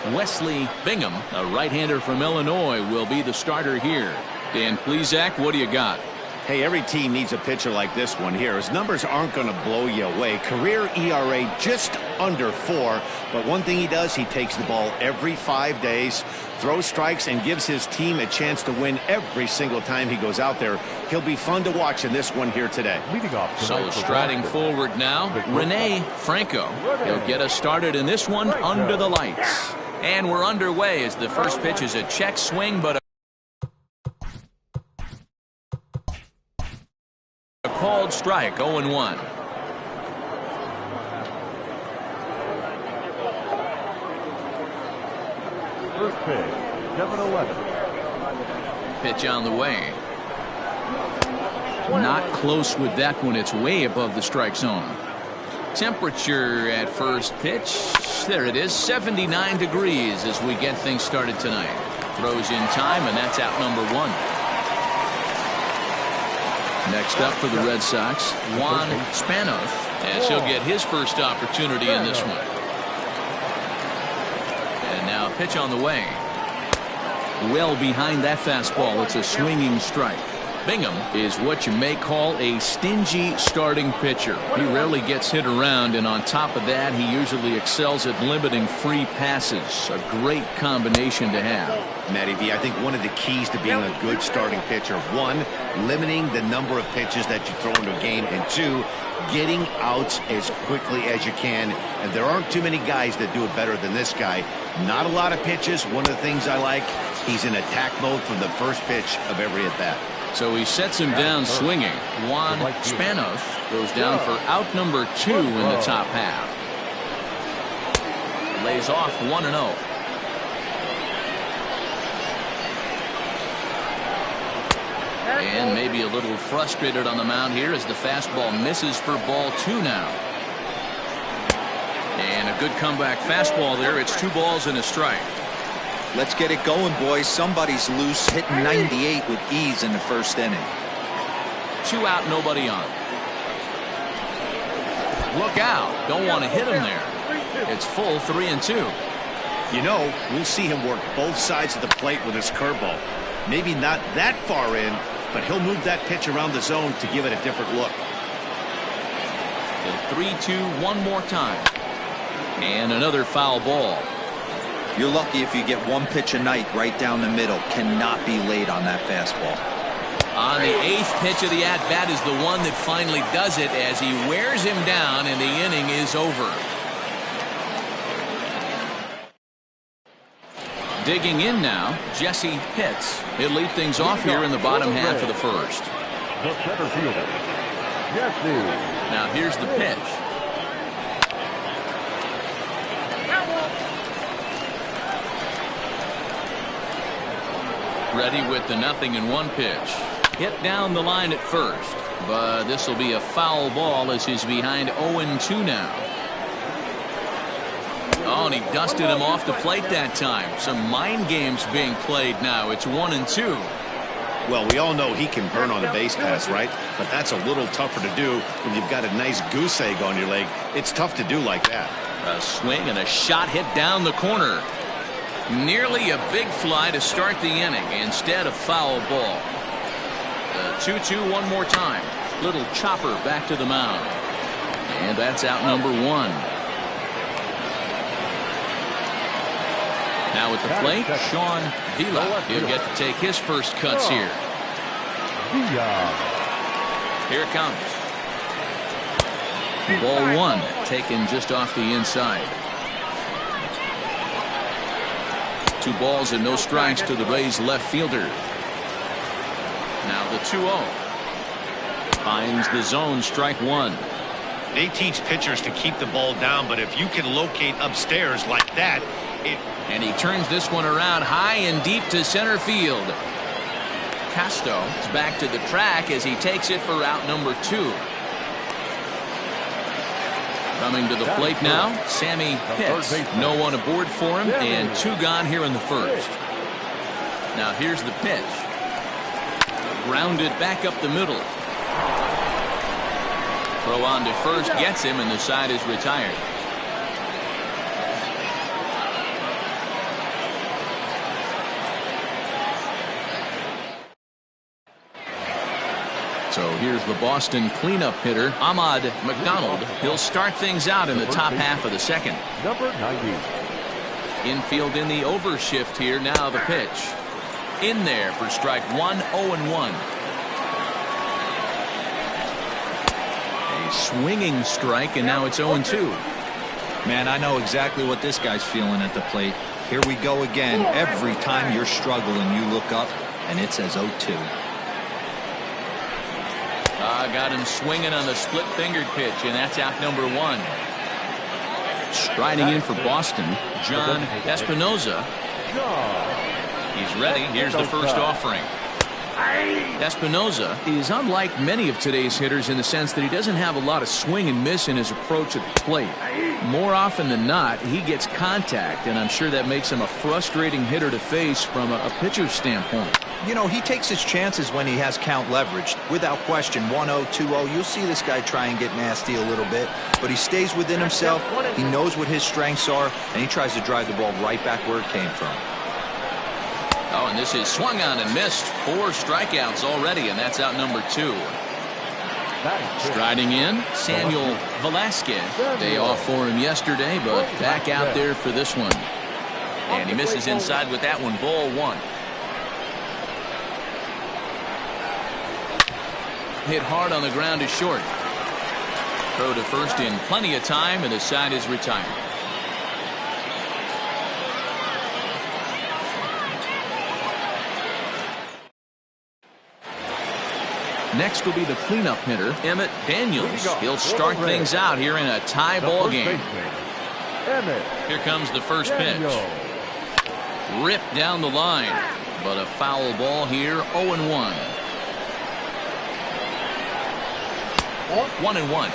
Wesley Bingham, a right-hander from Illinois, will be the starter here. Dan Plesac, what do you got? Hey, every team needs a pitcher like this one here. His numbers aren't going to blow you away. Career ERA just under 4. But one thing he does, he takes the ball every 5 days, throws strikes, and gives his team a chance to win every single time he goes out there. He'll be fun to watch in this one here today. So striding forward now, Rene Franco. He'll get us started in this one under the lights. And we're underway as the first pitch is a check swing, but a called strike, 0-1. First pitch, 7-11. Pitch on the way. Not close with that one. It's way above the strike zone. Temperature at first pitch. There it is, 79 degrees as we get things started tonight. Throws in time, and that's out number 1. Next up for the Red Sox, Juan Spanos, as he'll get his first opportunity in this one. And now a pitch on the way. Well behind that fastball. It's a swinging strike. Bingham is what you may call a stingy starting pitcher. He rarely gets hit around, and on top of that, he usually excels at limiting free passes. A great combination to have. Matty V, I think one of the keys to being a good starting pitcher, 1, limiting the number of pitches that you throw into a game, and 2, getting outs as quickly as you can. And there aren't too many guys that do it better than this guy. Not a lot of pitches. One of the things I like, he's in attack mode from the first pitch of every at-bat. So he sets him down swinging. Juan Spanos goes down for out number 2 in the top half. Lays off 1-0. And maybe a little frustrated on the mound here as the fastball misses for ball 2 now. And a good comeback fastball there. It's 2 balls and a strike. Let's get it going, boys. Somebody's loose, hitting 98 with ease in the first inning. 2 out, nobody on. Look out. Don't want to hit him there. It's full 3-2. You know, we'll see him work both sides of the plate with his curveball. Maybe not that far in, but he'll move that pitch around the zone to give it a different look. The 3-2 one more time. And another foul ball. You're lucky if you get one pitch a night right down the middle. Cannot be late on that fastball. On the 8th pitch of the at-bat is the one that finally does it as he wears him down and the inning is over. Digging in now, Jesse Pitts. He'll lead things off here in the bottom half of the first. The center fielder, Jesse. Now here's the pitch. Ready with the 0-1 pitch. Hit down the line at first, but this will be a foul ball as he's behind 0-2 now. Oh, and he dusted him off the plate that time. Some mind games being played now. It's 1-2. Well, we all know he can burn on a base pass, right? But that's a little tougher to do when you've got a nice goose egg on your leg. It's tough to do like that. A swing and a shot hit down the corner. Nearly a big fly to start the inning instead of foul ball. 2-2 one more time. Little chopper back to the mound. And that's out number 1. Now at the plate, Sean Vila. He'll get to take his first cuts here. Here it comes. Ball 1 taken just off the inside. 2 balls and no strikes to the Rays left fielder. Now the 2-0. Finds the zone, strike 1. They teach pitchers to keep the ball down, but if you can locate upstairs like that, and he turns this one around high and deep to center field. Casto is back to the track as he takes it for out number 2. Coming to the plate now, Sammy Pitts. No one aboard for him, and 2 gone here in the first. Now here's the pitch. Grounded back up the middle. Throw on to first gets him, and the side is retired. Here's the Boston cleanup hitter, Ahmad McDonald. He'll start things out in the top half of the second. Number 90. Infield in the overshift here. Now the pitch. In there for strike one, 0-1. A swinging strike, and now it's 0-2. Man, I know exactly what this guy's feeling at the plate. Here we go again. Every time you're struggling, you look up, and it says 0-2. Got him swinging on the split-fingered pitch, and that's out number one. Striding in for Boston, John Espinoza. He's ready. Here's the first offering. Espinoza is unlike many of today's hitters in the sense that he doesn't have a lot of swing and miss in his approach at the plate. More often than not, he gets contact, and I'm sure that makes him a frustrating hitter to face from a pitcher's standpoint. You know, he takes his chances when he has count leveraged. Without question, 1-0, 2-0, you'll see this guy try and get nasty a little bit, but he stays within himself. He knows what his strengths are, and he tries to drive the ball right back where it came from. Oh, and this is swung on and missed. 4 strikeouts already, and that's out number 2. Striding in, Samuel Velasquez. Day off for him yesterday, but back out there for this one. And he misses inside with that one. Ball 1. Hit hard on the ground to short. Throw to first in plenty of time, and the side is retired. Next will be the cleanup hitter, Emmett Daniels. He'll start things out here in a tie ball game. Here comes the first pitch. Ripped down the line, but a foul ball here, 0-1. 1-1.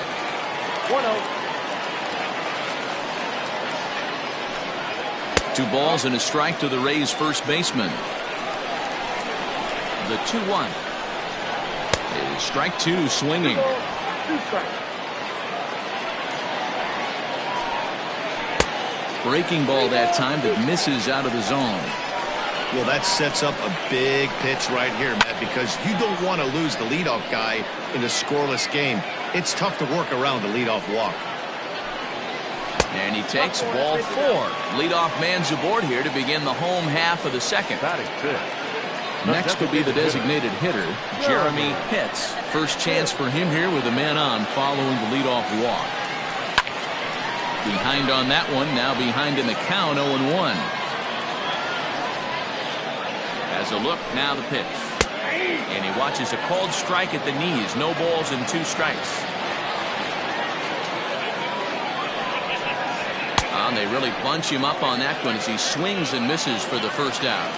2 balls and a strike to the Rays' first baseman. The 2-1. Strike 2 swinging. Breaking ball that time that misses out of the zone. Well, that sets up a big pitch right here, Matt, because you don't want to lose the leadoff guy in a scoreless game. It's tough to work around the leadoff walk. And he takes ball 4. Leadoff man's aboard here to begin the home half of the second. Next will be the designated hitter, Jeremy Pitts. First chance for him here with a man on following the leadoff walk. Behind on that one, now behind in the count, 0-1. As a look, now the pitch. And he watches a called strike at the knees. No balls and 2 strikes. And they really bunch him up on that one as he swings and misses for the first out.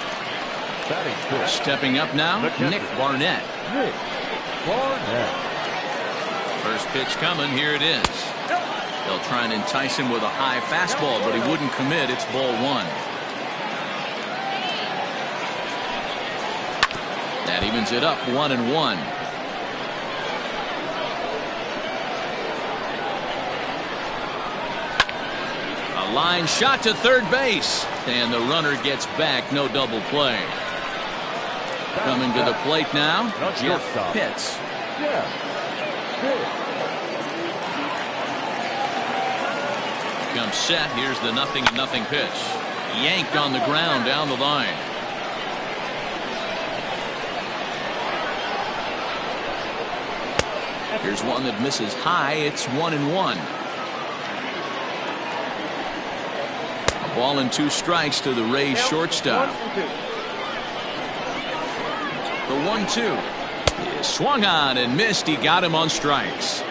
Stepping up now, Nick Barnett. First pitch coming. Here it is. They'll try and entice him with a high fastball, but he wouldn't commit. It's ball 1. That evens it up, 1-1. A line shot to third base, and the runner gets back. No double play. Coming to the plate now, Jeff Pitts. Comes set. Here's the 0-0 pitch. Yanked on the ground down the line. Here's one that misses high. It's 1-1. A ball and 2 strikes to the Rays shortstop. The 1-2 is swung on and missed. He got him on strikes.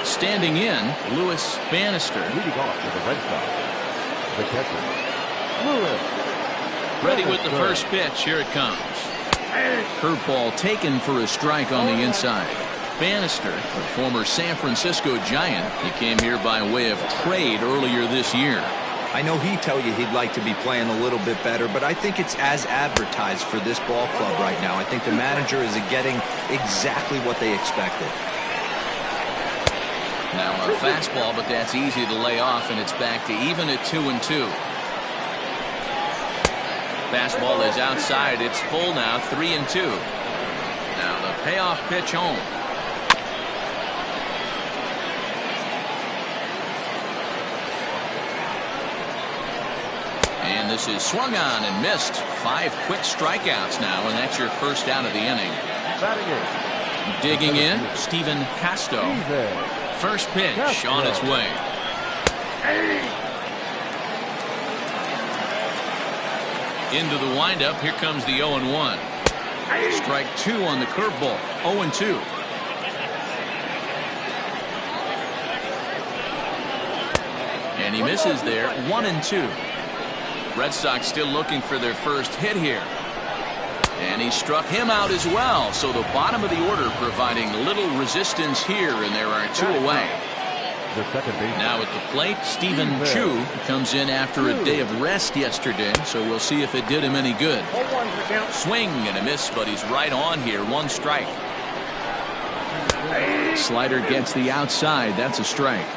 Standing in, Lewis Bannister. Leading off with the Red Sox, the catcher, Lewis. Ready with the first pitch. Here it comes. Curveball taken for a strike on the inside. Bannister, a former San Francisco Giant. He came here by way of trade earlier this year. I know he'd tell you he'd like to be playing a little bit better, but I think it's as advertised for this ball club right now. I think the manager is getting exactly what they expected. Now a fastball, but that's easy to lay off, and it's back to even at 2-2. Fastball is outside. It's full now, 3-2. Now the payoff pitch home. And this is swung on and missed. 5 quick strikeouts now, and that's your first out of the inning. Digging in, Steven Casto. First pitch on its way. Into the windup. Here comes the 0-1. Strike 2 on the curveball. 0-2. And he misses there. 1-2. Red Sox still looking for their first hit here. And he struck him out as well. So the bottom of the order providing little resistance here, and there are 2 away. Now at the plate, Stephen Chu comes in after a day of rest yesterday, so we'll see if it did him any good. Swing and a miss, but he's right on here. 1 strike. Slider gets the outside. That's a strike.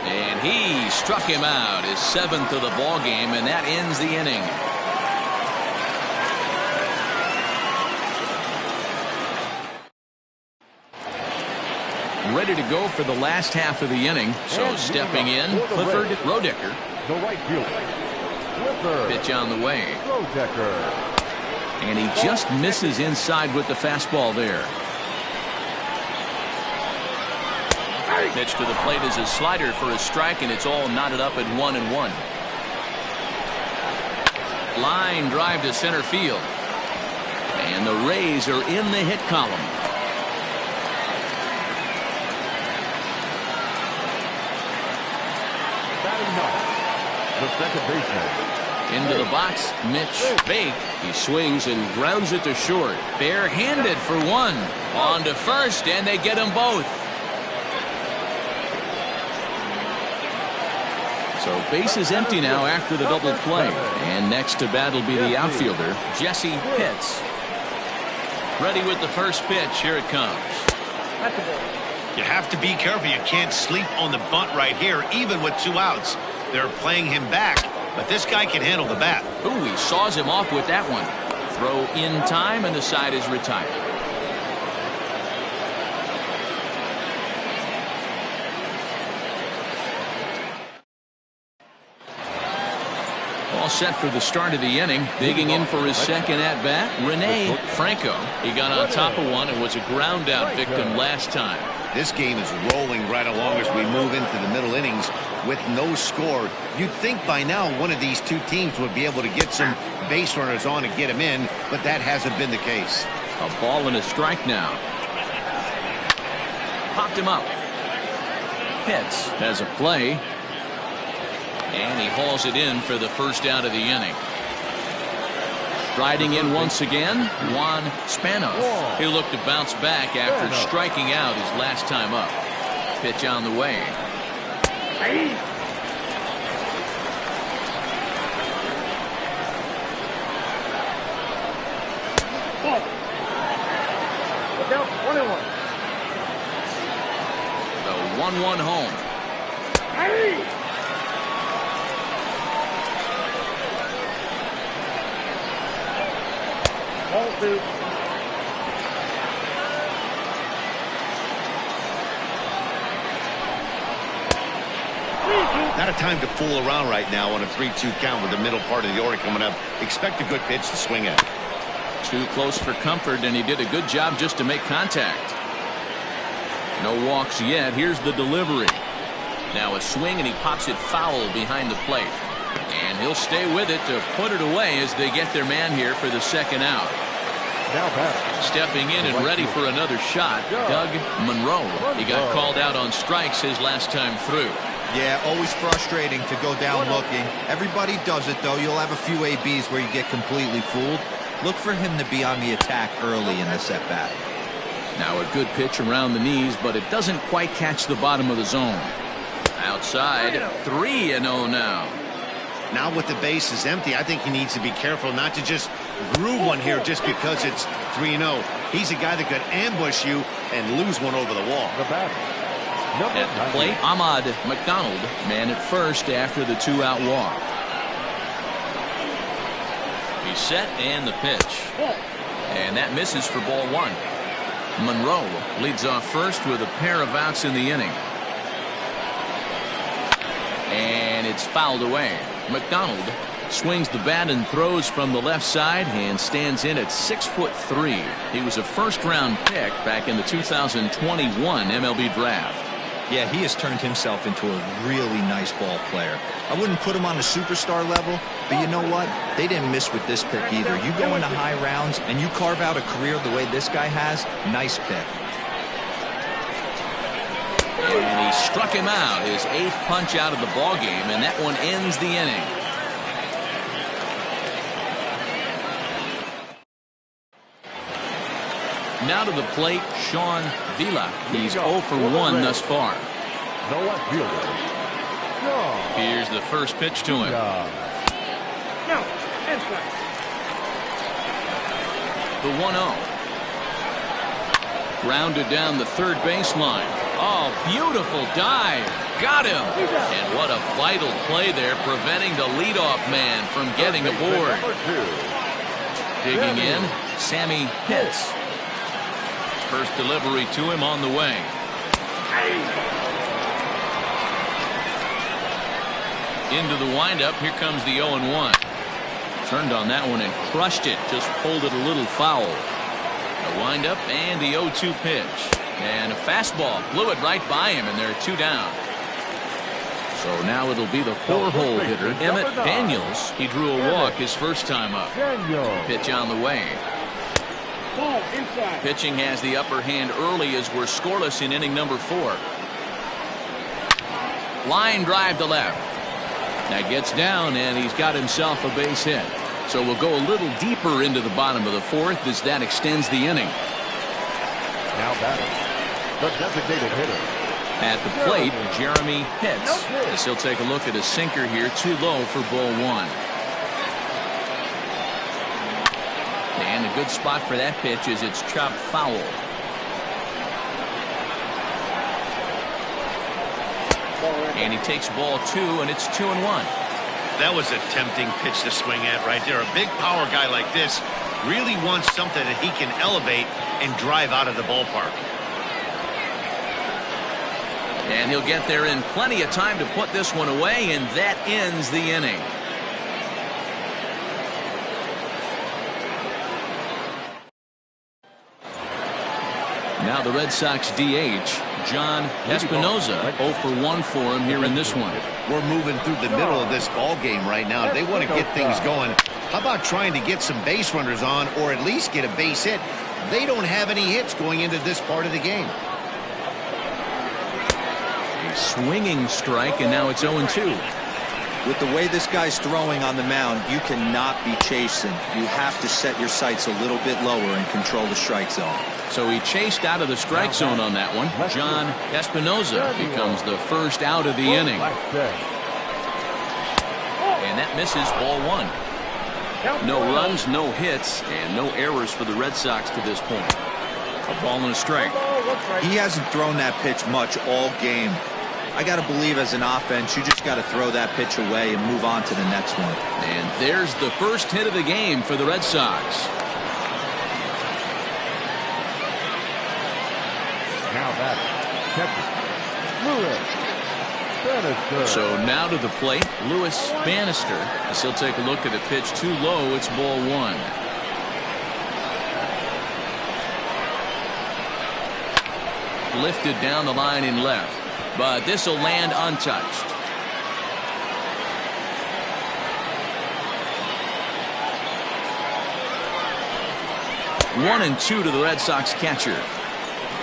And he struck him out, his 7th of the ball game, and that ends the inning. Ready to go for the last half of the inning. So stepping in, Clifford Rodecker. The right fielder. Pitch on the way. And he just misses inside with the fastball there. Pitch to the plate is a slider for a strike, and it's all knotted up at 1-1. Line drive to center field. And the Rays are in the hit column. The second baseman. Into the box, Mitch Bake. He swings and grounds it to short. Barehanded for 1. On to first, and they get them both. So base is empty now after the double play. And next to bat will be the outfielder, Jesse Pitts. Ready with the first pitch. Here it comes. You have to be careful. You can't sleep on the bunt right here, even with 2 outs. They're playing him back, but this guy can handle the bat. Ooh, he saws him off with that one. Throw in time, and the side is retired. All set for the start of the inning. Digging in for his second at-bat, Rene Franco. He got on top of one and was a ground-out victim last time. This game is rolling right along as we move into the middle innings with no score. You'd think by now one of these 2 teams would be able to get some base runners on and get them in, but that hasn't been the case. A ball and a strike now. Popped him up. Pitts has a play. And he hauls it in for the first out of the inning. Riding in once again, Juan Spanos. He'll look to bounce back after striking out his last time up. Pitch on the way. The 1-1 home. Not a time to fool around right now on a 3-2 count with the middle part of the order coming up. Expect a good pitch to swing at. Too close for comfort, and he did a good job just to make contact. No walks yet. Here's the delivery. Now a swing, and he pops it foul behind the plate. And he'll stay with it to put it away as they get their man here for the second out. Stepping in and ready for another shot, Doug Monroe. He got called out on strikes his last time through. Yeah, always frustrating to go down looking. Everybody does it, though. You'll have a few ABs where you get completely fooled. Look for him to be on the attack early in this at-bat. Now a good pitch around the knees, but it doesn't quite catch the bottom of the zone. Outside, 3-0 now. Now with the base is empty, I think he needs to be careful not to just groove one here just because it's 3-0. He's a guy that could ambush you and lose one over the wall. At the plate, Ahmad McDonald, man at first after the 2-out walk. He's set and the pitch. And that misses for ball 1. Monroe leads off first with a pair of outs in the inning. And it's fouled away. McDonald swings the bat and throws from the left side and stands in at 6'3". He was a first-round pick back in the 2021 MLB draft. Yeah, he has turned himself into a really nice ball player. I wouldn't put him on the superstar level, but you know what? They didn't miss with this pick either. You go into high rounds and you carve out a career the way this guy has, nice pick. And he struck him out, his 8th punch out of the ball game, and that one ends the inning. Now to the plate, Sean Vila. He's 0 for 1 thus far. Here's the first pitch to him. The 1-0. Grounded down the third baseline. Oh, beautiful dive. Got him. And what a vital play there, preventing the leadoff man from getting aboard. Digging in, Sammy Pitts. First delivery to him on the way. Into the windup. Here comes the 0-1. Turned on that one and crushed it. Just pulled it a little foul. The windup and the 0-2 pitch. And a fastball. Blew it right by him, and they're 2 down. So now it'll be the 4-hole hitter, Emmett Daniels. He drew a walk his first time up. Pitch on the way. Pitching has the upper hand early as we're scoreless in inning number 4. Line drive to left. That gets down, and he's got himself a base hit. So we'll go a little deeper into the bottom of the 4th as that extends the inning. Now batting, the designated hitter. At the plate, Jeremy Pitts. As he'll take a look at a sinker here, too low for ball 1. And a good spot for that pitch is it's chopped foul. And he takes ball 2, and it's 2-1. That was a tempting pitch to swing at right there. A big power guy like this really wants something that he can elevate and drive out of the ballpark. And he'll get there in plenty of time to put this one away, and that ends the inning. Now the Red Sox DH, John Espinoza, 0 for 1 for him here in this one. We're moving through the middle of this ball game right now. They want to get things going. How about trying to get some base runners on, or at least get a base hit? They don't have any hits going into this part of the game. A swinging strike, and now it's 0-2. With the way this guy's throwing on the mound, you cannot be chasing. You have to set your sights a little bit lower and control the strike zone. So he chased out of the strike zone on that one. John Espinoza becomes the first out of the inning. And that misses ball 1. No runs, no hits, and no errors for the Red Sox to this point. A ball and a strike. He hasn't thrown that pitch much all game. I got to believe as an offense, you just got to throw that pitch away and move on to the next one. And there's the first hit of the game for the Red Sox. Now that catcher, So now to the plate, Lewis Bannister. As he'll take a look at a pitch too low. It's ball 1. Lifted down the line in left, but this will land untouched. One and 2 to the Red Sox catcher.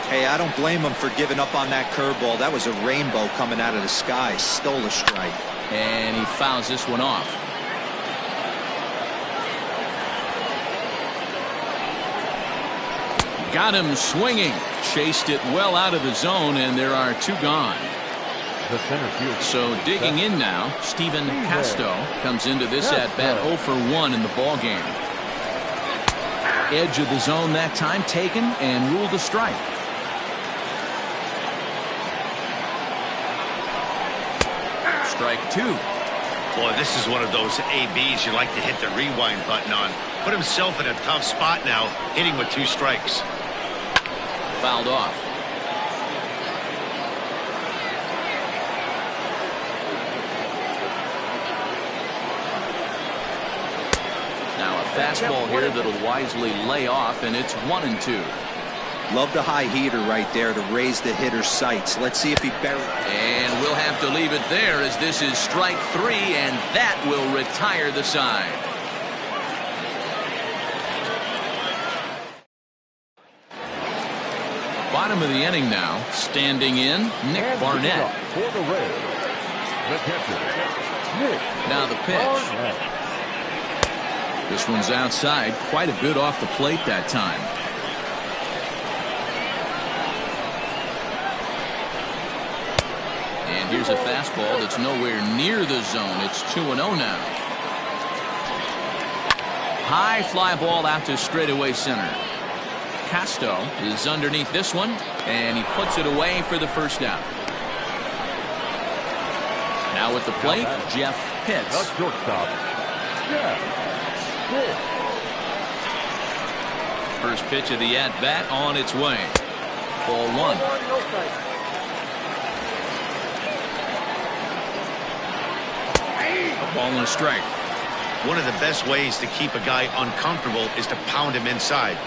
Hey, I don't blame him for giving up on that curveball. That was a rainbow coming out of the sky. Stole a strike. And he fouls this one off. Got him swinging. Chased it well out of the zone, and there are 2 gone. So digging in now, Stephen Casto comes into this at-bat 0 for 1 in the ballgame. Edge of the zone that time taken and ruled a strike. strike two. Boy, this is one of those ABs you like to hit the rewind button on. Put himself in a tough spot now, hitting with 2 strikes. Fouled off. Now a fastball here that'll wisely lay off, and it's 1-2. Love the high heater right there to raise the hitter's sights. Let's see if he buries. And we'll have to leave it there, as this is strike 3, and that will retire the side. Bottom of the inning now. Standing in, Nick Barnett. For the Rays, the catcher, Nick Now the pitch. Barnett. This one's outside, quite a bit off the plate that time. And here's a fastball that's nowhere near the zone. It's 2-0 now. High fly ball out to straightaway center. Casto is underneath this one, and he puts it away for the first out. Now at the plate, Jeff The Pitts. shortstop, Jeff Pitts. First pitch of the at-bat on its way. Ball 1. A ball and a strike. One of the best ways to keep a guy uncomfortable is to pound him inside.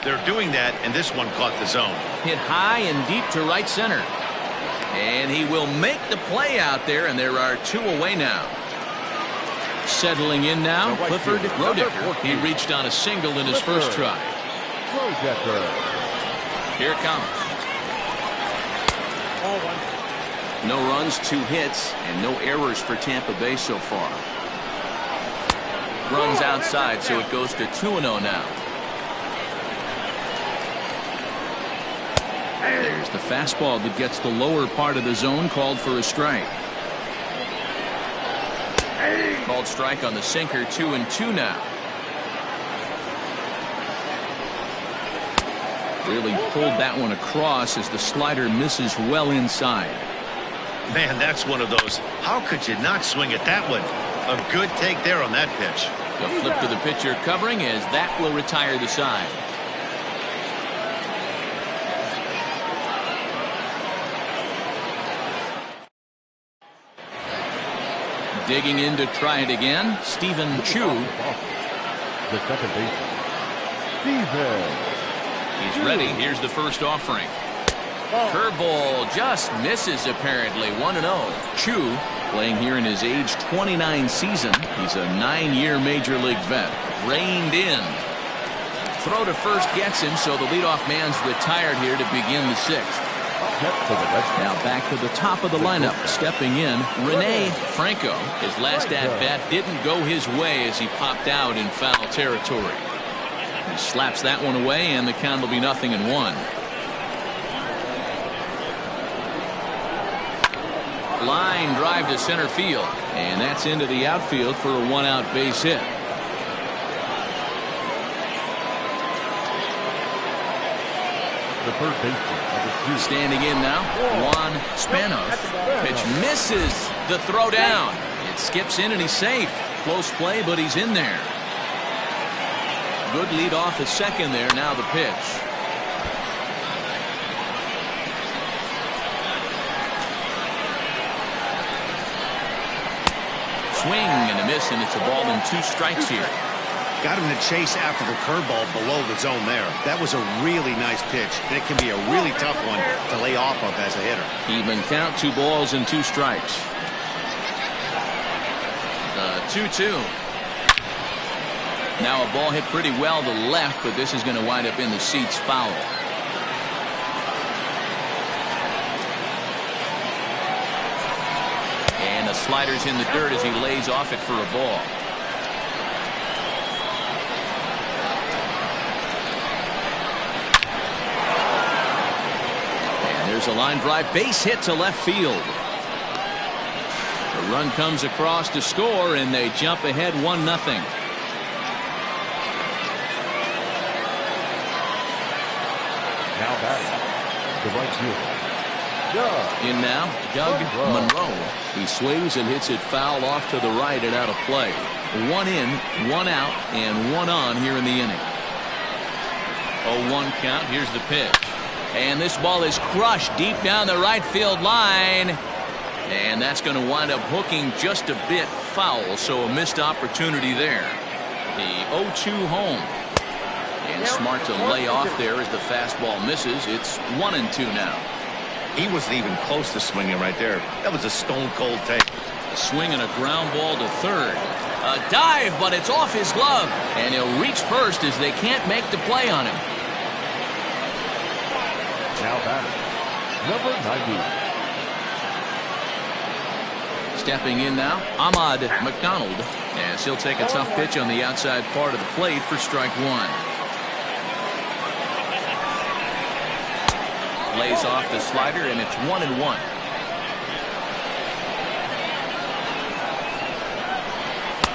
They're doing that, and this one caught the zone. Hit high and deep to right center. And he will make the play out there, and there are 2 away now. Settling in now, Clifford Rodicker. He reached on a single in his first try. Here it comes. No runs, 2 hits, and no errors for Tampa Bay so far. Runs outside, so it goes to 2-0 now. There's the fastball that gets the lower part of the zone, called for a strike. Called strike on the sinker, 2-2 now. Really pulled that one across as the slider misses well inside. Man, that's one of those. How could you not swing at that one? A good take there on that pitch. The flip to the pitcher covering, as that will retire the side. Digging in to try it again, Stephen Chu. The second baseman, Steven. He's ready. Here's the first offering. Curveball just misses apparently. 1-0. Chu playing here in his age 29 season. He's a 9-year major league vet. Reined in. Throw to first gets him, so the leadoff man's retired here to begin the 6th. Now back to the top of the lineup. Stepping in, Rene Franco. His last at-bat didn't go his way as he popped out in foul territory. He slaps that one away, and the count will be 0-1. Line drive to center field, and that's into the outfield for a 1-out base hit. The third baseman, number 2. Standing in now, Juan Spanos. Pitch misses the throw down. It skips in, and he's safe. Close play, but he's in there. Good lead off at second there. Now the pitch. Swing and a miss, and it's a ball and 2 strikes here. Got him to chase after the curveball below the zone there. That was a really nice pitch, and it can be a really tough one to lay off of as a hitter. Even count, 2 balls and 2 strikes. 2-2. Now a ball hit pretty well to left, but this is going to wind up in the seats foul. And the slider's in the dirt as he lays off it for a ball. And there's a line drive, base hit to left field. The run comes across to score, and they jump ahead 1-0. Now batting, the right fielder, In now, Doug Monroe. He swings and hits it foul off to the right and out of play. 1 in, 1 out, and 1 on here in the inning. 0-1 count. Here's the pitch. And this ball is crushed deep down the right field line. And that's going to wind up hooking just a bit foul, so a missed opportunity there. The 0-2 home. And smart to lay off there as the fastball misses. It's 1-2 now. He wasn't even close to swinging right there. That was a stone-cold take. A swing and a ground ball to third. A dive, but it's off his glove. And he'll reach first as they can't make the play on him. Now batting, number 90. Stepping in now, Ahmad McDonald, as he'll take a tough pitch on the outside part of the plate for strike 1. Lays off the slider, and it's 1-1.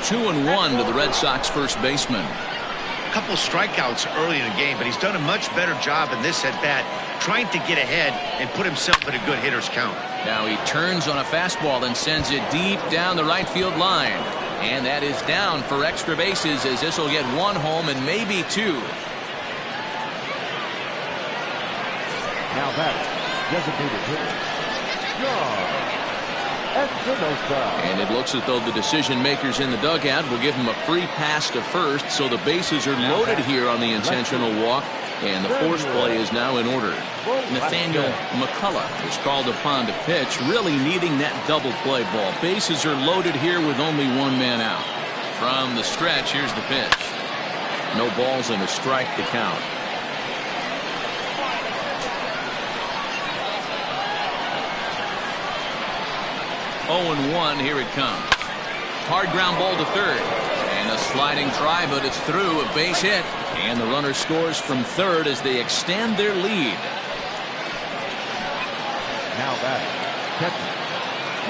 Two and 1 to the Red Sox first baseman. A couple strikeouts early in the game, but he's done a much better job in this at-bat trying to get ahead and put himself in a good hitter's count. Now he turns on a fastball and sends it deep down the right field line. And that is down for extra bases, as this will get 1 home and maybe 2. Now batting, designated hitter, John Espinosa. And it looks as though the decision makers in the dugout will give him a free pass to first, so the bases are loaded here on the intentional walk, and the force play is now in order. Nathaniel McCullough is called upon to pitch, really needing that double play ball. Bases are loaded here with only 1 man out. From the stretch, here's the pitch. No balls and a strike to count. 0-1, here it comes. Hard ground ball to third. And a sliding try, but it's through, a base hit. And the runner scores from third as they extend their lead. Now batting, catcher,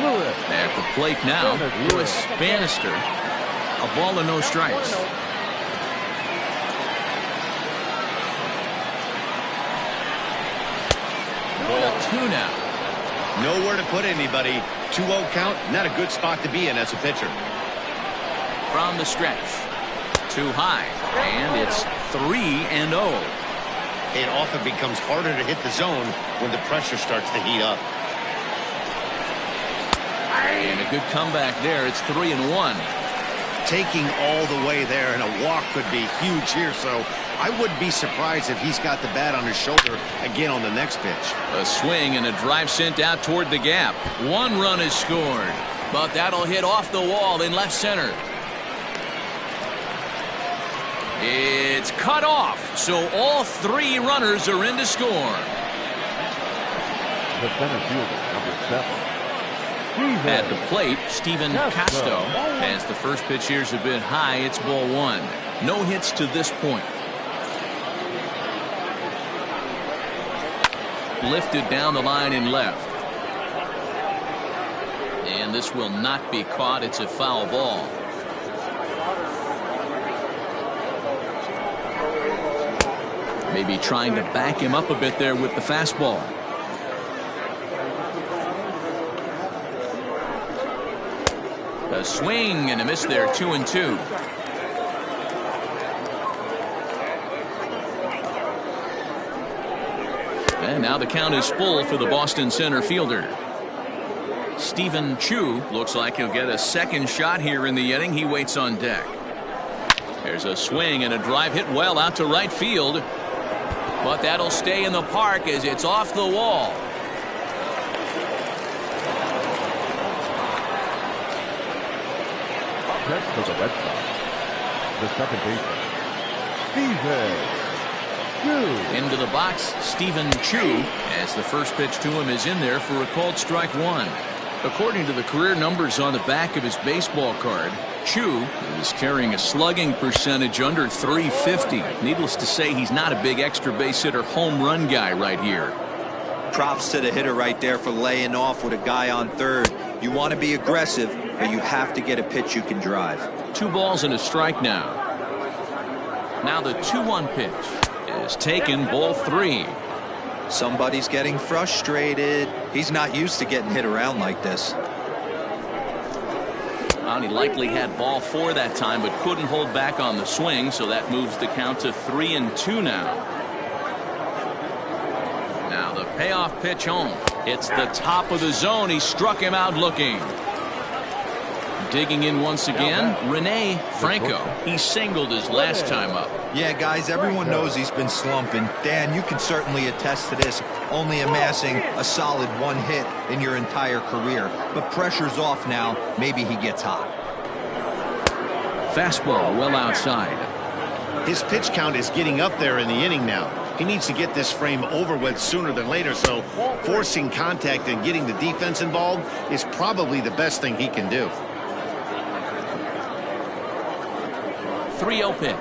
Lewis. At the plate now, Lewis Bannister. A ball and no strikes. Ball 2 now. Nowhere to put anybody. 2-0 count, not a good spot to be in as a pitcher. From the stretch. Too high. And it's 3-0. It often becomes harder to hit the zone when the pressure starts to heat up. And a good comeback there. It's 3-1. Taking all the way there, and a walk could be huge here, so I wouldn't be surprised if he's got the bat on his shoulder again on the next pitch. A swing and a drive sent out toward the gap. 1 run is scored, but that'll hit off the wall in left center. It's cut off, so all 3 runners are in to score. The center fielder, number 7. At the plate, Stephen Casto. As the first pitch here's a bit high, it's ball 1. No hits to this point. Lifted down the line in left. And this will not be caught. It's a foul ball. Maybe trying to back him up a bit there with the fastball. A swing and a miss there, 2-2. And now the count is full for the Boston center fielder. Stephen Chu looks like he'll get a second shot here in the inning. He waits on deck. There's a swing and a drive hit well out to right field. But that'll stay in the park as it's off the wall. Next for the Red Sox, the second baseman, Stephen Chu. Into the box, Stephen Chu, as the first pitch to him is in there for a called strike 1. According to the career numbers on the back of his baseball card, Chu is carrying a slugging percentage under .350. Needless to say, he's not a big extra base hitter home run guy right here. Props to the hitter right there for laying off with a guy on third. You want to be aggressive, but you have to get a pitch you can drive. 2 balls and a strike now. Now the 2-1 pitch is taken, ball 3. Somebody's getting frustrated. He's not used to getting hit around like this. Well, he likely had ball 4 that time, but couldn't hold back on the swing, so that moves the count to 3-2 now. Now the payoff pitch home. It's the top of the zone. He struck him out looking. Digging in once again, Rene Franco. He singled his last time up. Yeah, guys, everyone knows he's been slumping. Dan, you can certainly attest to this, only amassing a solid 1 hit in your entire career. But pressure's off now. Maybe he gets hot. Fastball well outside. His pitch count is getting up there in the inning now. He needs to get this frame over with sooner than later, so forcing contact and getting the defense involved is probably the best thing he can do. 3-0 pitch.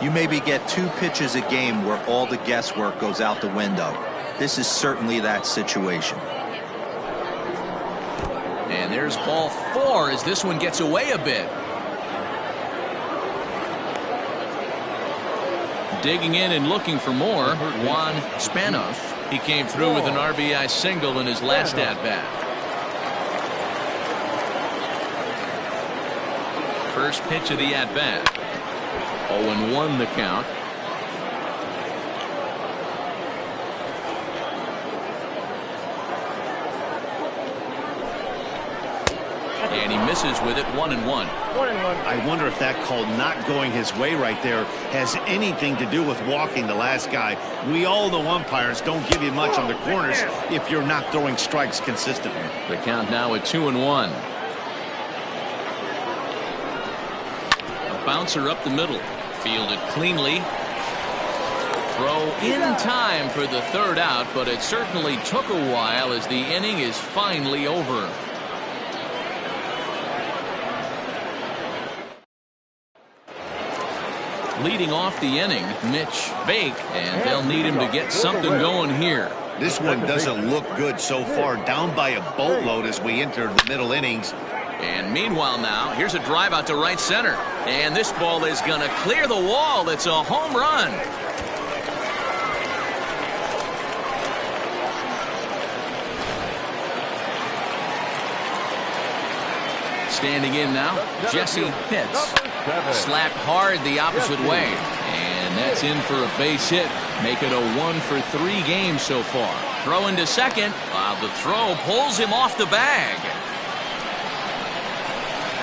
You maybe get 2 pitches a game where all the guesswork goes out the window. This is certainly that situation. And there's ball 4 as this one gets away a bit. Digging in and looking for more, Juan Spanos. He came through with an RBI single in his last at-bat. First pitch of the at-bat. 0-1 the count. And he misses with it. 1-1. I wonder if that call not going his way right there has anything to do with walking the last guy. We all know umpires don't give you much on the corners if you're not throwing strikes consistently. The count now at 2-1. Bouncer up the middle, fielded cleanly. Throw in time for the 3rd out, but it certainly took a while as the inning is finally over. Leading off the inning, Mitch Bake, and they'll need him to get something going here. This one doesn't look good so far, down by a boatload as we enter the middle innings. And meanwhile now, here's a drive out to right center. And this ball is going to clear the wall. It's a home run. Standing in now, Jesse Pitts. Slapped hard the opposite way. And that's in for a base hit. Make it a 1-for-3 game so far. Throw into second. The throw pulls him off the bag.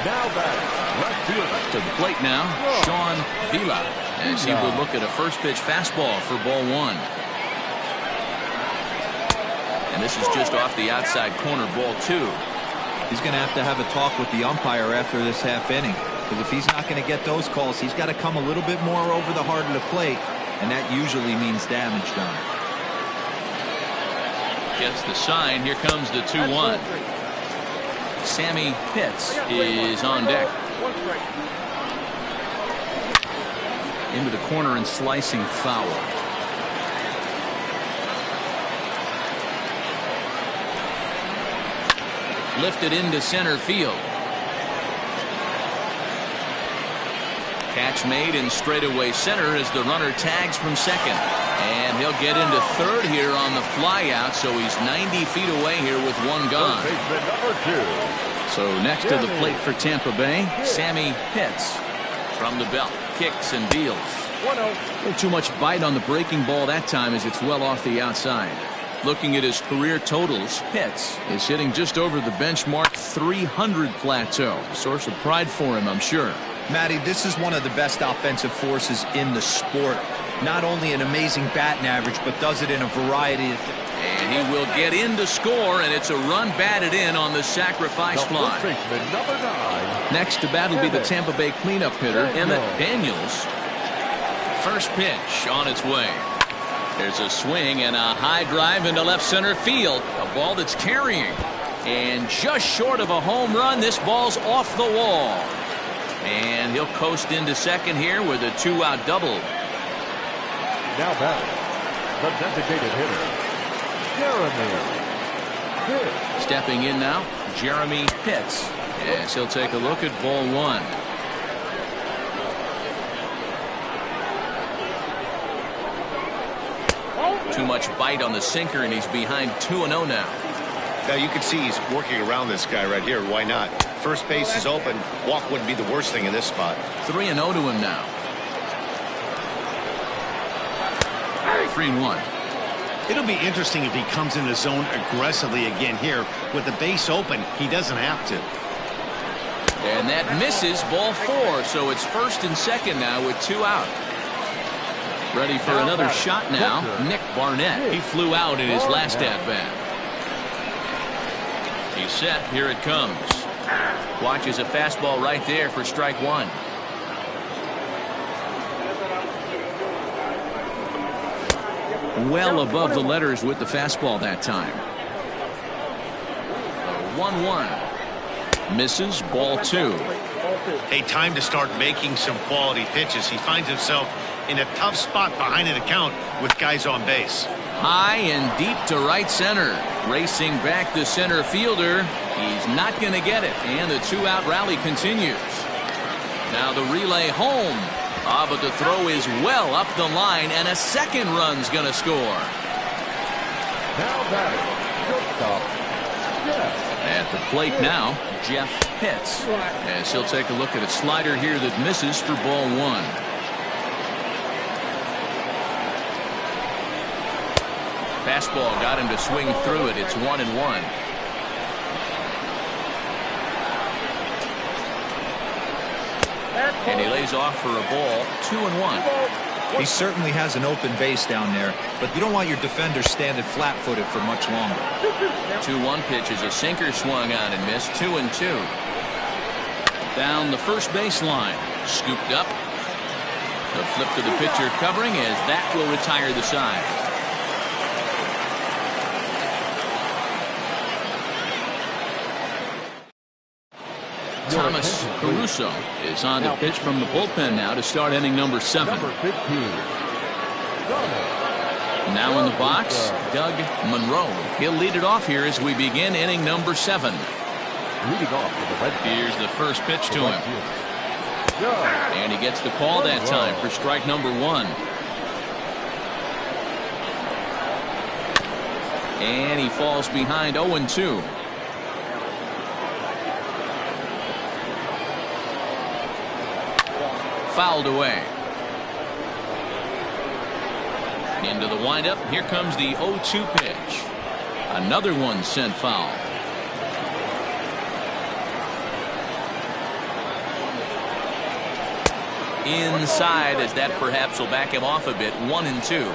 Now back, left fielder. To the plate now, Sean Vila, as he will look at a first pitch fastball for ball 1. And this is just off the outside corner, ball 2. He's going to have a talk with the umpire after this half inning. Because if he's not going to get those calls, he's got to come a little bit more over the heart of the plate. And that usually means damage done. Gets the sign. Here comes the 2-1. Sammy Pitts is on deck. Into the corner and slicing foul. Lifted into center field. Catch made in straightaway center as the runner tags from second. And he'll get into third here on the flyout, so he's 90 feet away here with 1 gone. So next to the plate for Tampa Bay, Sammy Pitts. From the belt, kicks and deals. A little too much bite on the breaking ball that time as it's well off the outside. Looking at his career totals, Pitts is hitting just over the benchmark 300 plateau. A source of pride for him, I'm sure. Matty, this is one of the best offensive forces in the sport. Not only an amazing batting average, but does it in a variety of... And he will get in to score, and it's a run batted in on the sacrifice fly. Next to bat will be the Tampa Bay cleanup hitter, Emmett Daniels. First pitch on its way. There's a swing and a high drive into left center field. A ball that's carrying. And just short of a home run, this ball's off the wall. And he'll coast into second here with a 2-out double. Now batting, the designated hitter, Jeremy Pitts. Stepping in now, Jeremy Pitts. Yes, he'll take a look at ball 1. Too much bite on the sinker, and he's behind 2-0 now. Now you can see he's working around this guy right here. Why not? First base is open. Walk wouldn't be the worst thing in this spot. 3-0 to him now. 3-1. It'll be interesting if he comes in the zone aggressively again here. With the base open, he doesn't have to. And that misses, ball 4, so it's first and second now with 2 out. Ready for another shot now, Nick Barnett. He flew out in his last at-bat. He's set, here it comes. Watches a fastball right there for strike 1. Well above the letters with the fastball that time. 1-1. Misses, ball 2. Hey, time to start making some quality pitches. He finds himself in a tough spot behind an account with guys on base. High and deep to right center. Racing back the center fielder. He's not going to get it. And the 2-out rally continues. Now the relay home. But the throw is well up the line, and a second run's going to score. Now batting, shortstop, Jeff. At the plate now, Jeff Pitts. As he'll take a look at a slider here that misses for ball 1. Fastball got him to swing through it. It's 1-1. And he lays off for a ball. 2-1. He certainly has an open base down there, but you don't want your defender standing flat-footed for much longer. 2-1 pitch is a sinker swung on and missed. 2-2. Down the first baseline. Scooped up. The flip to the pitcher covering as that will retire the side. Thomas Caruso is on to pitch from the bullpen now to start inning number 7. Number 15. Now in the box, Doug Monroe. He'll lead it off here as we begin inning number 7. Leading off with the red. Here's the first pitch to him. And he gets the call that time for strike number 1. And he falls behind 0-2. Fouled away. Into the windup. Here comes the 0-2 pitch. Another one sent foul. Inside, as that perhaps will back him off a bit. 1-2.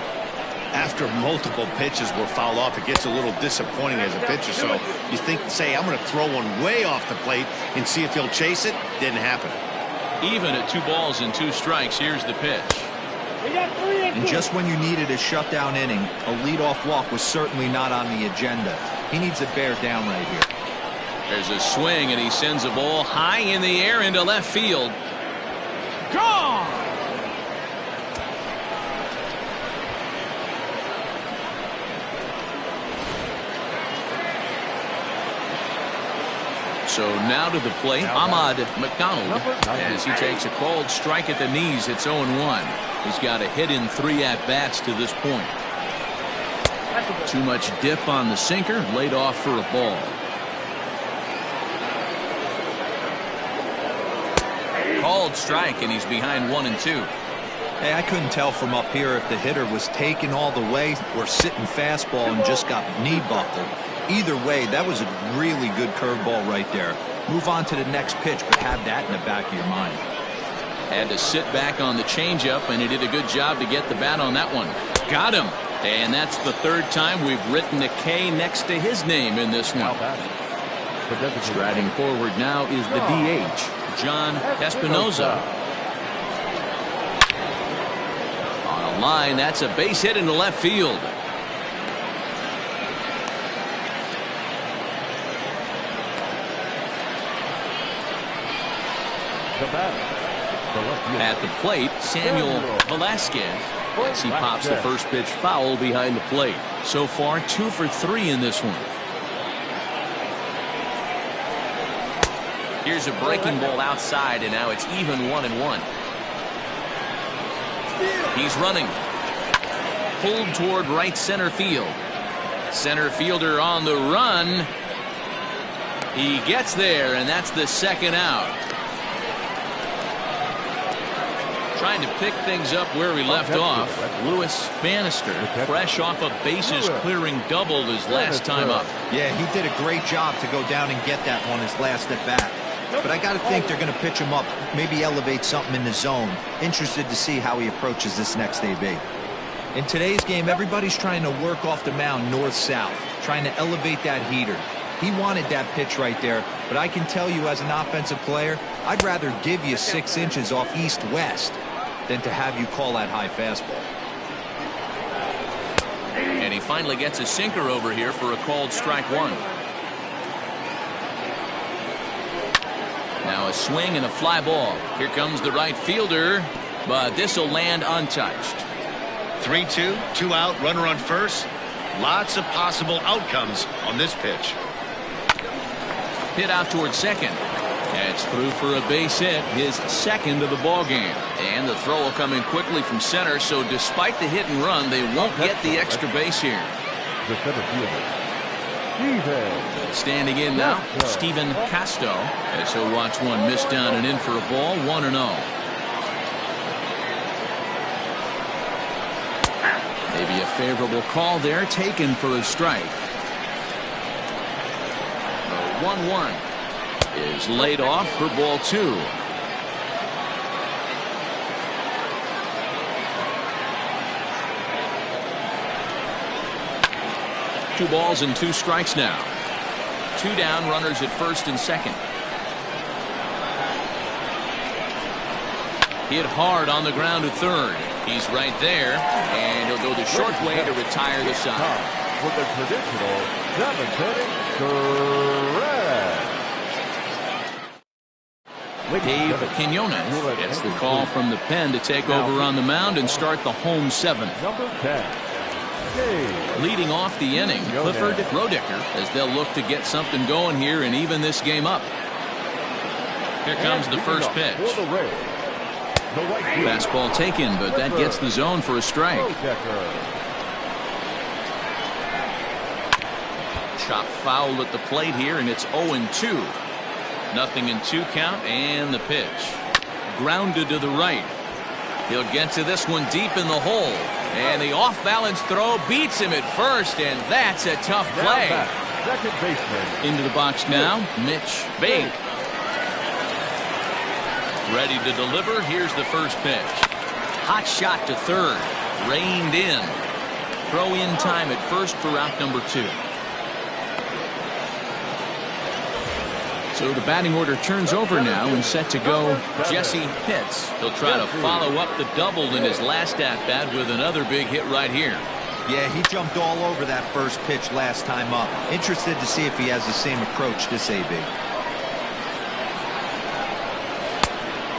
After multiple pitches were fouled off, it gets a little disappointing as a pitcher. So you think, say, I'm going to throw one way off the plate and see if he'll chase it. Didn't happen. Even at 2 balls and 2 strikes, here's the pitch. And just when you needed a shutdown inning, a leadoff walk was certainly not on the agenda. He needs to bear down right here. There's a swing, and he sends a ball high in the air into left field. Gone! So now to the plate, Ahmad McDonald, as he takes a called strike at the knees. It's 0-1. He's got a hit in 3 at-bats to this point. Too much dip on the sinker, laid off for a ball. Called strike, and he's behind 1-2. Hey, I couldn't tell from up here if the hitter was taking all the way or sitting fastball and just got knee buckled. Either way, that was a really good curveball right there. Move on to the next pitch, but have that in the back of your mind. Had to sit back on the changeup, and he did a good job to get the bat on that one. Got him. And that's the 3rd time we've written a K next to his name in this one. Striding forward now is the DH, John Espinoza. On a line, that's a base hit into left field. At the plate, Samuel Velasquez, as he pops the first pitch foul behind the plate. So far, 2 for 3 in this one. Here's a breaking ball outside, and now it's even 1-1. He's running. pulled toward right center field. Center fielder on the run. He gets there, and that's the second out. Trying to pick things up where we left off. Lewis Bannister, fresh off a bases clearing double his last time up. Yeah, he did a great job to go down and get that one his last at bat. But I got to think they're going to pitch him up, maybe elevate something in the zone. Interested to see how he approaches this next AB. In today's game, everybody's trying to work off the mound north-south, trying to elevate that heater. He wanted that pitch right there, but I can tell you as an offensive player, I'd rather give you 6 inches off east-west than to have you call that high fastball. And he finally gets a sinker over here for a called strike one. Now a swing and a fly ball. Here comes the right fielder, but this will land untouched. 3-2, 2 out, runner on first. Lots of possible outcomes on this pitch. Hit out towards second. That's through for a base hit, his second of the ball game. And the throw will come in quickly from center, so despite the hit and run, they won't get the extra base here. The center fielder, standing in now, Stephen Casto, as he'll watch one miss down and in for a ball, 1-0. Maybe a favorable call there, taken for a strike. The 1-1 is laid off for ball 2. Two balls and 2 strikes now. 2 down, runners at first and second. Hit hard on the ground at third. He's right there, and he'll go the short way to retire the side. with the traditional 7th-inning correct. Dave Quinones gets the call from the pen to take over on the mound and start the home 7th. Number 10. Leading off the inning, Clifford Rodicker, as they'll look to get something going here and even this game up. Here comes the first pitch. Fastball taken, but that gets the zone for a strike. Chop foul at the plate here, and it's 0-2. Nothing in 2 count, and the pitch. Grounded to the right. He'll get to this one deep in the hole. And the off-balance throw beats him at first, and that's a tough play. Second baseman. Into the box now, Mitch Babe. Ready to deliver. Here's the first pitch. Hot shot to third. Reined in. Throw in time at first for out number 2. So the batting order turns over now and set to go Jesse Pitts. He'll try to follow up the double in his last at-bat with another big hit right here. Yeah, he jumped all over that first pitch last time up. Interested to see if he has the same approach this AB.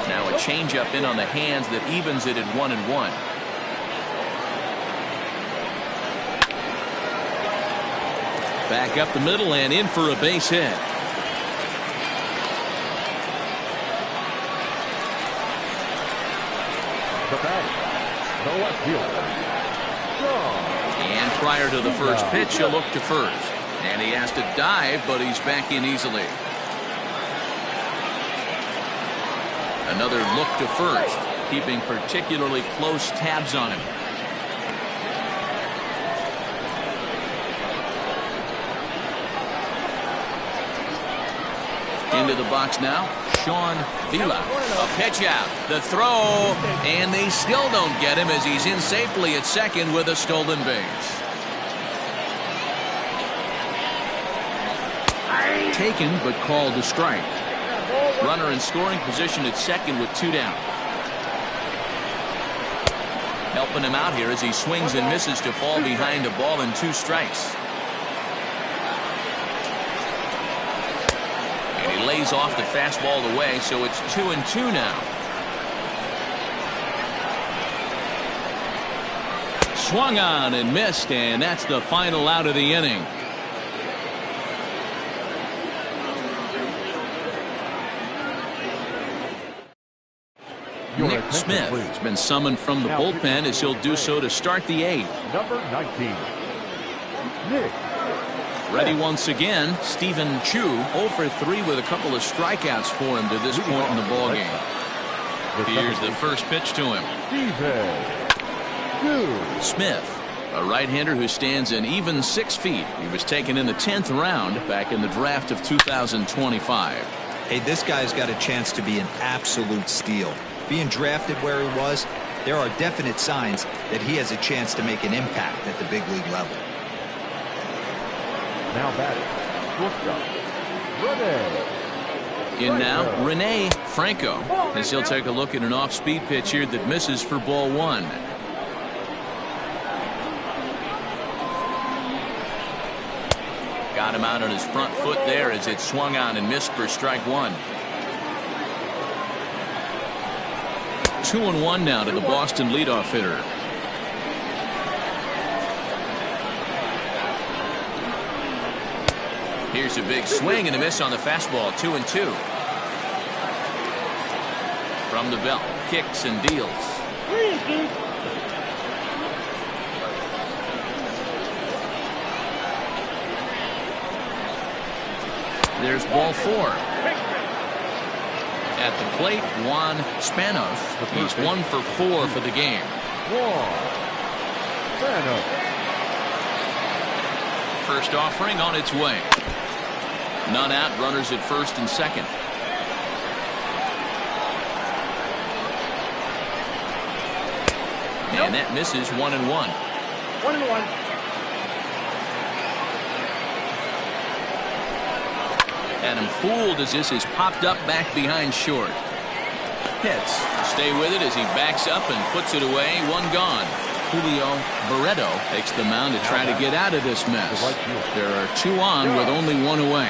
Now a changeup in on the hands that evens it at 1-1. Back up the middle and in for a base hit. The left fielder. And prior to the first pitch, he'll look to first. And he has to dive, but he's back in easily. Another look to first, keeping particularly close tabs on him. Into the box now, Sean Vila. A pitch out, the throw, and they still don't get him as he's in safely at second with a stolen base. Taken, but called a strike. Runner in scoring position at second with 2 down. Helping him out here as he swings and misses to fall behind a ball and 2 strikes. Lays off the fastball away, so it's 2-2 now. Swung on and missed, and that's the final out of the inning. Nick Smith has been summoned from the bullpen as he'll do so to start the 8th. Number 19, Nick. Ready once again, Stephen Chu, 0 for 3 with a couple of strikeouts for him to this point in the ballgame. Here's the first pitch to him. Smith, a right-hander who stands an even 6 feet. He was taken in the 10th round back in the draft of 2025. Hey, this guy's got a chance to be an absolute steal. Being drafted where he was, there are definite signs that he has a chance to make an impact at the big league level. Now batting, shortstop, Rene. In now, Rene Franco, as he'll take a look at an off-speed pitch here that misses for ball 1. Got him out on his front foot there as it swung on and missed for strike 1. 2-1 now to the Boston leadoff hitter. Here's a big swing and a miss on the fastball. 2-2. From the belt, kicks and deals. There's ball 4. At the plate, Juan Spanos. He's 1 for 4 for the game. First offering on its way. None out, runners at first and second. And that misses. 1-1. 1-1. Had him fooled as this is popped up back behind short. Hits. Stay with it as he backs up and puts it away. 1 gone. Julio Barreto takes the mound to try to get out of this mess. There are 2 on with only 1 away.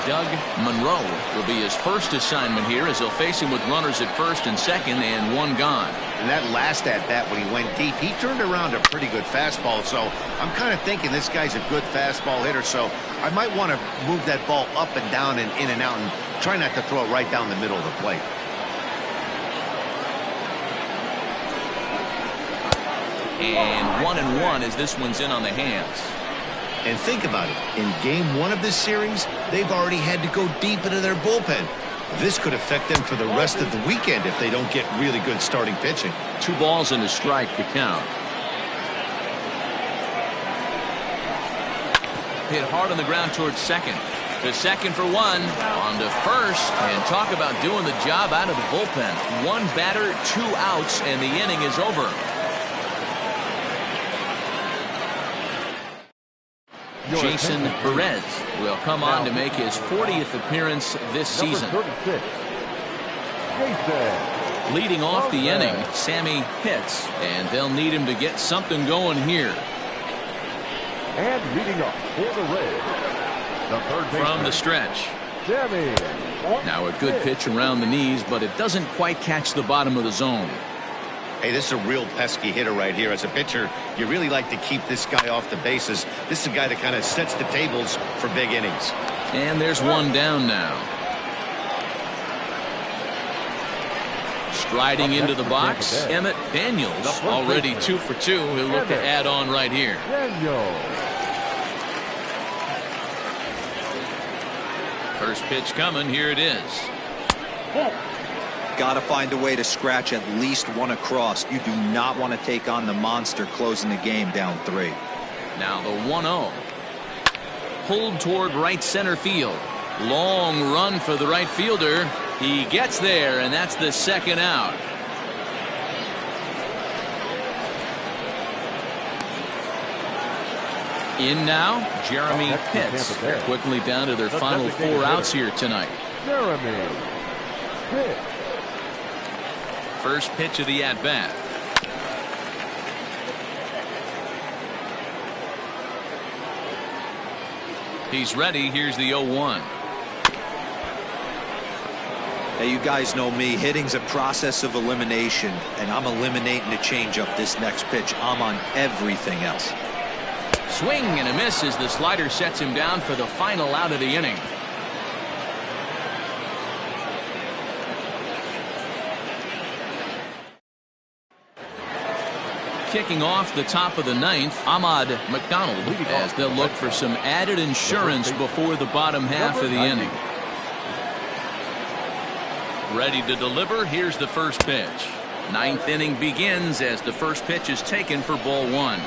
Doug Monroe will be his first assignment here as he'll face him with runners at first and second and 1 gone. And that last at-bat when he went deep, he turned around a pretty good fastball. So I'm kind of thinking this guy's a good fastball hitter. So I might want to move that ball up and down and in and out and try not to throw it right down the middle of the plate. And 1-1 as this one's in on the hands. And think about it. In game 1 of this series, they've already had to go deep into their bullpen. This could affect them for the rest of the weekend if they don't get really good starting pitching. 2 balls and a strike to count. Hit hard on the ground towards second. To second for 1. On to first. And talk about doing the job out of the bullpen. 1 batter, 2 outs, and the inning is over. Jason Perez will come on to make his 40th appearance this season. Leading off the inning, Sammy Pitts, and they'll need him to get something going here. And leading up for the Reds, the third baseman from the stretch. Sammy. Now a good pitch around the knees, but it doesn't quite catch the bottom of the zone. Hey, this is a real pesky hitter right here. As a pitcher, you really like to keep this guy off the bases. This is a guy that kind of sets the tables for big innings. And there's 1 down now. Striding into the box, Emmett Daniels, already 2 for 2. He'll look to add on right here. First pitch coming. Here it is. Got to find a way to scratch at least 1 across. You do not want to take on the monster closing the game down 3. Now the 1-0. Pulled toward right center field. Long run for the right fielder. He gets there, and that's the 2nd out. In now, Jeremy Pitts. They're quickly down to their final 4 outs here tonight. Jeremy Pitts. First pitch of the at-bat. He's ready. Here's the 0-1. Hey, you guys know me. Hitting's a process of elimination, and I'm eliminating the changeup this next pitch. I'm on everything else. Swing and a miss as the slider sets him down for the final out of the inning. kicking off the top of the ninth, Ahmad McDonald, as they'll look for some added insurance before the bottom half of the inning. Ready to deliver. Here's the first pitch. Ninth inning begins as the first pitch is taken for ball one.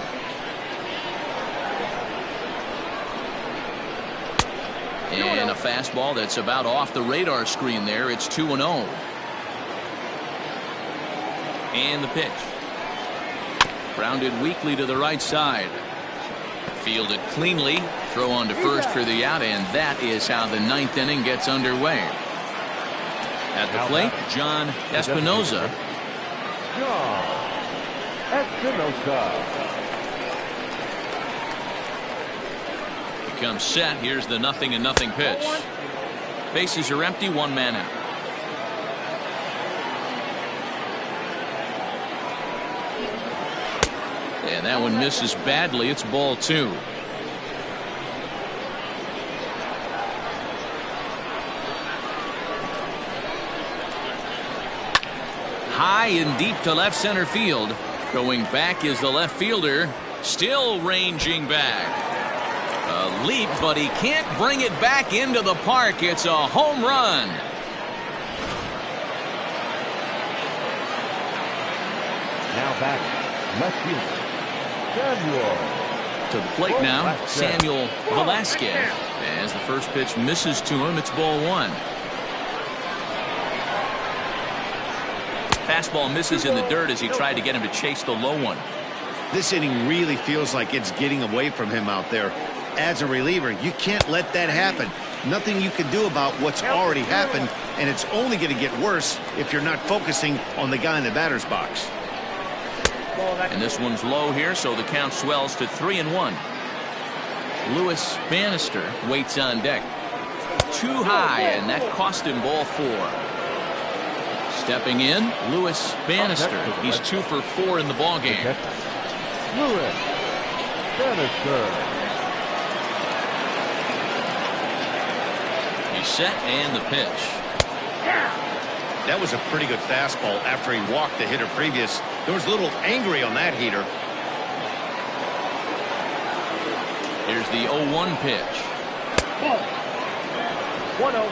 And a fastball that's about off the radar screen there. It's 2-0. And the pitch. Grounded weakly to the right side. Fielded cleanly. Throw on to first for the out, and that is how the ninth inning gets underway. At the plate, John Espinoza. John Espinoza. Comes set. Here's the 0-0 pitch. Bases are empty, one man out. And that one misses badly. It's ball two. High and deep to left center field. Going back is the left fielder. Still ranging back. A leap, but he can't bring it back into the park. It's a home run. Now back, left fielder, Samuel. To the plate now, Samuel Velasquez. As the first pitch misses to him, it's ball one. Fastball misses in the dirt as he tried to get him to chase the low one. This inning really feels like it's getting away from him out there. As a reliever, you can't let that happen. Nothing you can do about what's already happened, and it's only going to get worse if you're not focusing on the guy in the batter's box. And this one's low here, so the count swells to 3-1. Lewis Bannister waits on deck. Too high, and that cost him ball four. Stepping in, Lewis Bannister. He's 2 for 4 in the ballgame. Lewis Bannister. Set and the pitch. That was a pretty good fastball after he walked the hitter previous. There was a little angry on that heater. Here's the 0-1 pitch. 1-0.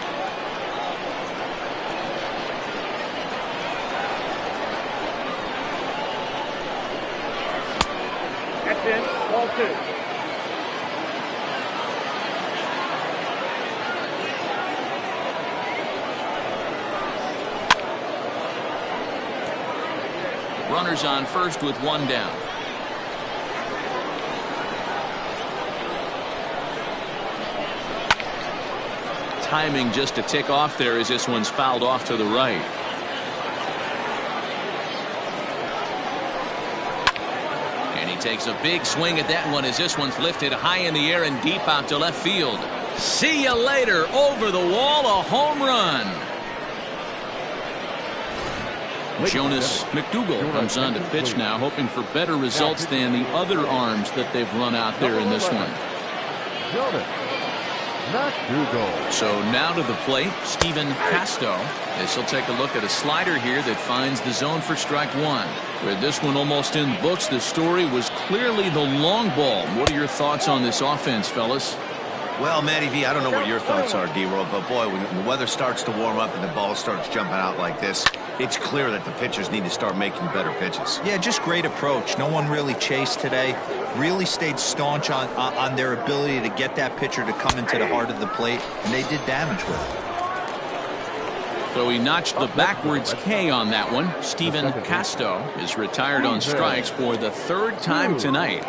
That's in. Ball two. Runners on first with one down. Timing just to tick off there as this one's fouled off to the right. And he takes a big swing at that one as this one's lifted high in the air and deep out to left field. See you later. Over the wall, a home run. Jonas McDougall comes on to pitch now, hoping for better results than the other arms that they've run out there in this one. Jonas McDougall. So now to the plate, Stephen Casto, as he'll take a look at a slider here that finds the zone for strike one. With this one almost in the books, the story was clearly the long ball. What are your thoughts on this offense, fellas? Well, Matty V, I don't know what your thoughts are, D-Roll, but boy, when the weather starts to warm up and the ball starts jumping out like this, it's clear that the pitchers need to start making better pitches. Yeah, just great approach. No one really chased today. Really stayed staunch on their ability to get that pitcher to come into the heart of the plate, and they did damage with it. So he notched the backwards K on that one. Stephen Casto is retired on strikes for the third time tonight.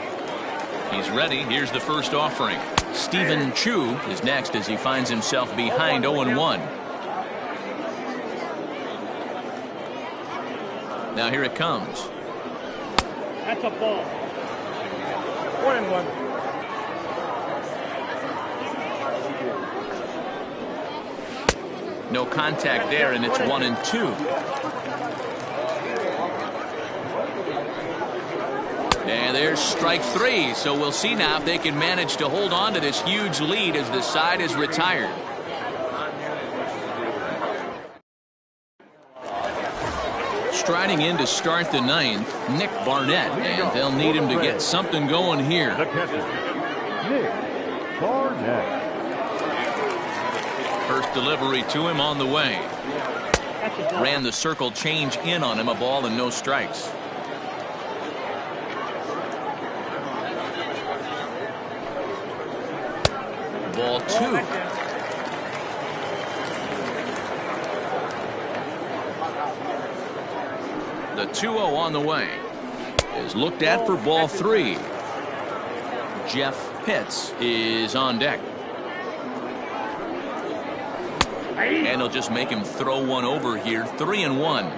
He's ready. Here's the first offering. Stephen Chu is next as he finds himself behind 0-1. Now here it comes. That's a ball. 1-1. No contact there, and it's 1-2. And there's strike three. So we'll see now if they can manage to hold on to this huge lead as the side is retired. striding in to start the ninth, Nick Barnett, and they'll need him to get something going here. The catcher, Nick Barnett. First delivery to him on the way. Ran the circle change in on him, a ball and no strikes. Ball 2. The 2-0 on the way is looked at for ball 3. Jeff Pitts is on deck. And he'll just make him throw one over here. 3-1.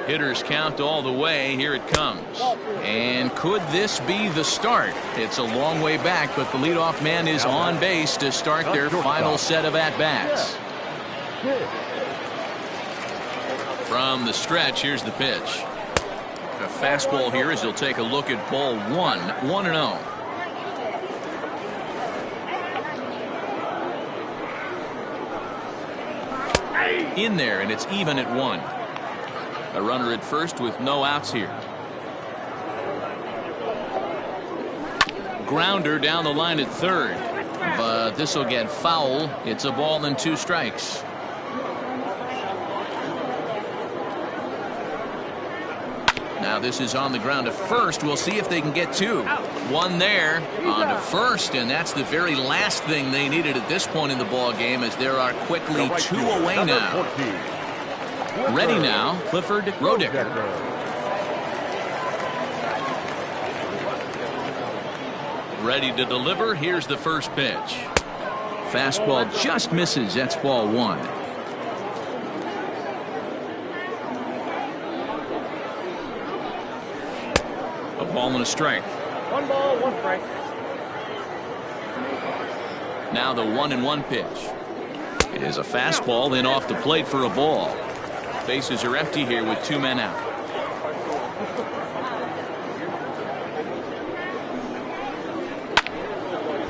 Hitters count all the way. Here it comes. And could this be the start? It's a long way back, but the leadoff man is on base to start their final set of at-bats. From the stretch, here's the pitch. A fastball here as he'll take a look at ball 1. 1-0. In there, and it's even at 1. A runner at first with no outs here. Grounder down the line at third, but this will get foul. It's a ball and 2 strikes. Now this is on the ground to first. We'll see if they can get 2. 1 there on to first, and that's the very last thing they needed at this point in the ball game, as there are quickly 2 away now. Ready now, Clifford Rodicker. Ready to deliver. Here's the first pitch. Fastball just misses. That's ball 1. A ball and a strike. 1 ball, 1 strike. Now the 1-1 pitch. It is a fastball, then off the plate for a ball. Bases are empty here with 2 men out.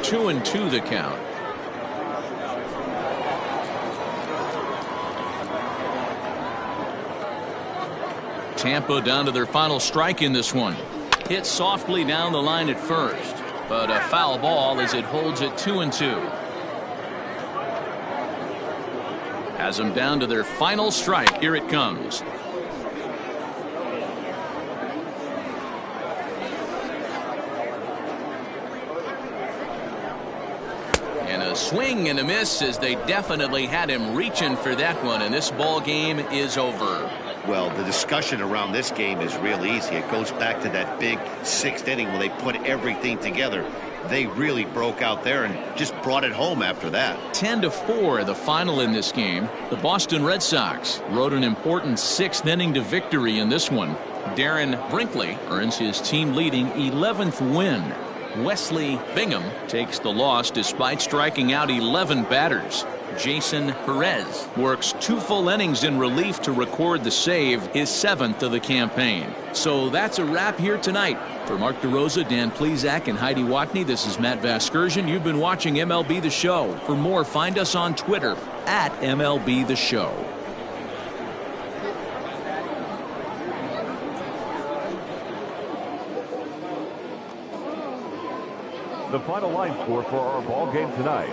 Two and 2 the count. Tampa down to their final strike in this one. Hit softly down the line at first, but a foul ball as it holds it 2 and 2. Has them down to their final strike. Here it comes. And a swing and a miss, as they definitely had him reaching for that one, and this ball game is over. Well, the discussion around this game is real easy. It goes back to that big 6th inning when they put everything together. They really broke out there and just brought it home after that. 10-4 the final in this game. The Boston Red Sox rode an important 6th inning to victory in this one. Darren Brinkley earns his team leading 11th win. Wesley Bingham takes the loss despite striking out 11 batters. Jason Perez works 2 full innings in relief to record the save, his 7th of the campaign. So that's a wrap here tonight. For Mark DeRosa, Dan Plesac, and Heidi Watney, this is Matt Vasgersian. You've been watching MLB The Show. For more, find us on Twitter at MLB The Show. The final line score for our ball game tonight: